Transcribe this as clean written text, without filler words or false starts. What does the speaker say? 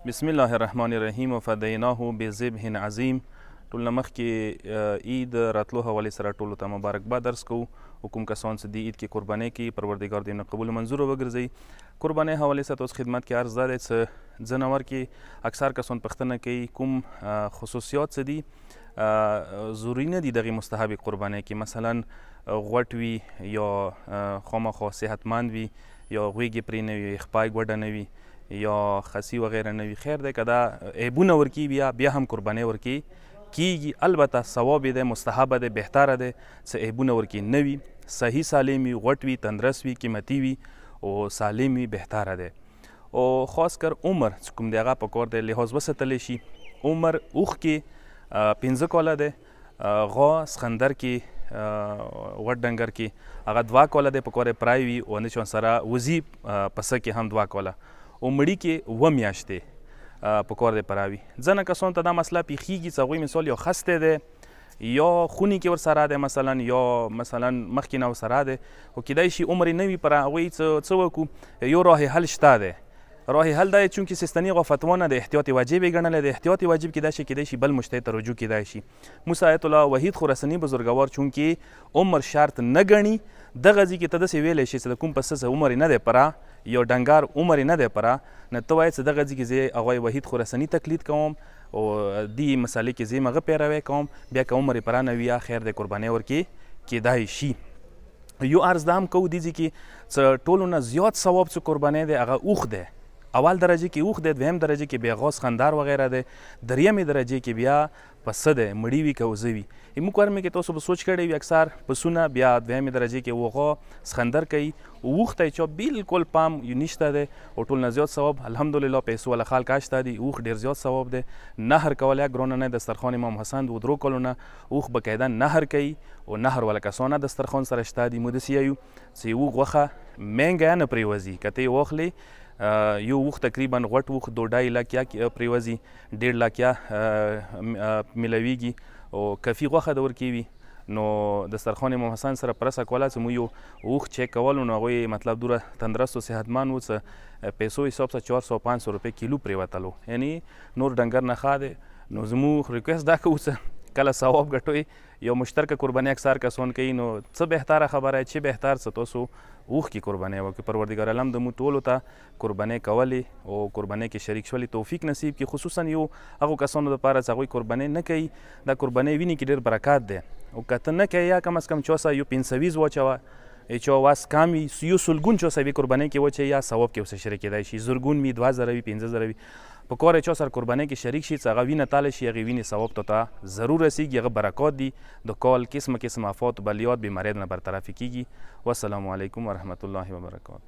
بسم الله الرحمن الرحیم وفدیناه بذبح عظیم. ټول نه مخکې عید راتلو حوالې سره ټولو ته مبارکباد درس کوو. کوم کسان چې د عید کې قربانۍ کوي پروردګار دې نه قبول منظور وګرځوي. قربانۍ حوالې سره اوس خدمت کې عرض دا دی چې ځناور کې اکثر کسان پوښتنه کوي کوم خصوصیات څه دي ضروري نه دي دغې مستحبې قربانۍ کې، مثلا غوټ وي یا خامخا صحتمند وي یا غوږې پرې نه وي، خپای ګوډه نه وي یا خسی وغیره نه وي. خیر دی که دا عیبونه ورکي بیا هم قربانۍ ورکي کیږي. البته ثواب دی، مستحبه دی، بهتره دی څه عیبونه ورکي نه وي، صحیح سالم وي، غوټ وي، تندرست وي، قیمتي وي او سالم وي، بهتره دی. او خاص کر عمر چې کوم دی هغه پکار دی لحاظ وساتلی شي. عمر اوښ کې 5 کاله دی، غوا سخندر کې غوټ ډنګر کې هغه 2 کاله دی، پکار یې پرای وي او نه چې ورسره وزي پسه کې هم 2 کاله او مړي کې 2 میاشتې پکار دی پراوي. ځنه کسانو ته دا مسله پیښیږي چې هغوی مثال یا خستی دی یا خونې کې ورسره دی، مثلا مخکې نه ورسره دی، خو کیدای شي عمر یې نه وي پر هغوی څه وکړو. یو راه حل شته دی. راه حل دا دی چونکې سیستاني غوا فتوا نه د احتیاط واجب یې ګڼلی دی. احتیاط واجب کیدای شي بل مجتهد ته رجوع کیدای شي. موسی آیت الله وحید خراساني بزرګوار چونکې عمر شرط نه ګڼي، دغه ځای کې ته داسې ویلی شي چې د کوم پسه څه عمر یې نه دی پره یا ډنګار عمر یې نه دی پره، نه ته وایې چې دغه ځای کې زه هغوی وحید خراساني تقلید کوم او دې مسالې کې زه هغه پیروی کوم، بیا که عمر یې پره نه وي خیر دی قربانۍ ورکې کیدای شي. یو عرض دا هم کوو دې ځای کې چې ټولو نه زیات ثواب چې قربانۍ دی هغه اوښ دی. اول درجه کې اوښ دی، دویم درجه کې بیا غوا سخندر وغیره دی، دریمې درجې کې بیا پسه دی، مړي وي که وزه وي. موږ ورمې کې تاسو به سوچ کړی وي اکثر پسونه بیا دویمې درجې کې غوا سخندر کوي، اوښ ته چا بالکل پام نشته دی او ټول نه زیات ثواب الحمدلله پیسو والا خلک شته دي. اوښ ډېر زیات ثواب دی. نهر کول یک ګرانه نه. دسترخوان امام حسن د 2 کالو نه اوښ بقاعده نهر کوي او نهر والا کسانه دسترخوان سره شته دي. موږ داسې یو چې یو غوښه مهنګه نه پرېوځي. که ته یې واخلې یو اوښ تقریبا غوټ اوښ 2.5 لکیا پرېوځي، 1.5 لکیا میلاویږي او کافي غوښه د ورکوي. نو دسترخوان امام حسن سره پرسه کوله چې موږ یو اوښ چیک کولو نو هغوی مطلب دوره تندرست و صحتمند و چې پیسو حساب سره 400-500 روپۍ کیلو پرېوتلو، یعنی نور ډنګر نه ښه دی. نو زموږ ریکویسټ دا کوو چې کله ثواب ګټوئ یو مشترکه قربانۍ اکثر کسان کوي، نو څه بهتره خبره چې بهتر څه تاسو اوښ کې قربانۍ وکړئ. پروردګار عالم د موږ ټولو ته قربانۍ کولې او قربانۍ کې شریک شولې توفیق نصیب کړي. خصوصا یو هغو کسانو دپاره چې هغوی قربانۍ نه کوي، دا قربانۍ وینې کې ډېر برکات دی. او که ته نه کوې یا کم از کم چا سره یو 500 واچوه، چا وس کم وي یو سلګون چا سره قربانۍ کې واچوي یا ثواب کې ورسره شریک کېدای شي. زرګون وي، 2000 وي، 5000 وي، پکار یې چا سره قربانۍ کې شریک شي چې هغه وینه تاله شي، هغې وینې ثواب ته ضرور رسیږي. هغه برکات دي، د کال قسم آفات و بلیات بیماریو نه برطرفي کیږي. والسلام علیکم ورحمة الله وبرکاته.